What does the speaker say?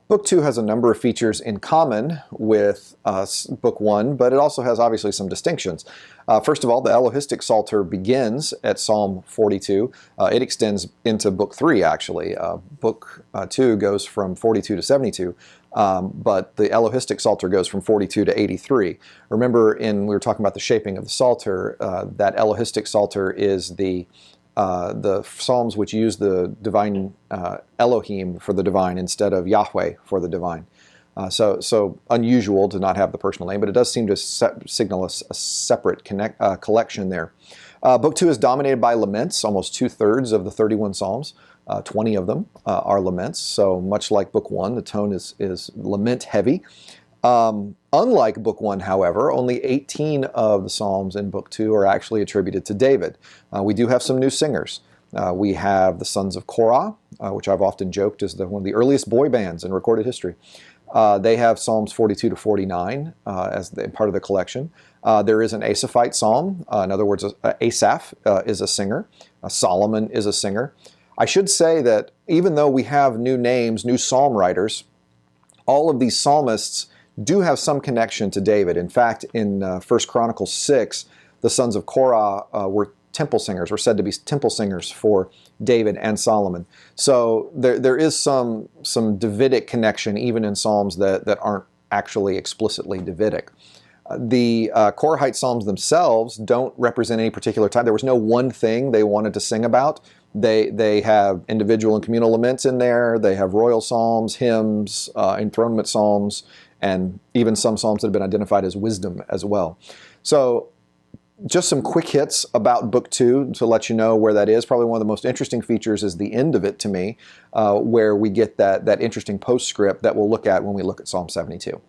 Book 2 has a number of features in common with Book 1, but it also has obviously some distinctions. First of all, the Elohistic Psalter begins at Psalm 42. It extends into Book 3, actually. Book 2 goes from 42 to 72, but the Elohistic Psalter goes from 42 to 83. Remember, we were talking about the shaping of the Psalter, that Elohistic Psalter is the Psalms which use the divine Elohim for the divine instead of Yahweh for the divine. So unusual to not have the personal name, but it does seem to signal a separate collection there. Book 2 is dominated by laments. Almost 2/3 of the 31 Psalms, 20 of them are laments. So much like Book 1, the tone is lament heavy. Unlike Book 1, however, only 18 of the Psalms in Book 2 are actually attributed to David. We do have some new singers. We have the Sons of Korah, which I've often joked is one of the earliest boy bands in recorded history. They have Psalms 42 to 49 as part of the collection. There is an Asaphite psalm. In other words, Asaph is a singer. Solomon is a singer. I should say that even though we have new names, new psalm writers, all of these psalmists do have some connection to David. In fact, in 1 Chronicles 6, the sons of Korah were temple singers, were said to be temple singers for David and Solomon. So there is some Davidic connection even in Psalms that aren't actually explicitly Davidic. The Korahite Psalms themselves don't represent any particular time. There was no one thing they wanted to sing about. They have individual and communal laments in there. They have royal psalms, hymns, enthronement psalms, and even some psalms that have been identified as wisdom as well. So just some quick hits about Book 2 to let you know where that is. Probably one of the most interesting features is the end of it to me, where we get that interesting postscript that we'll look at when we look at Psalm 72.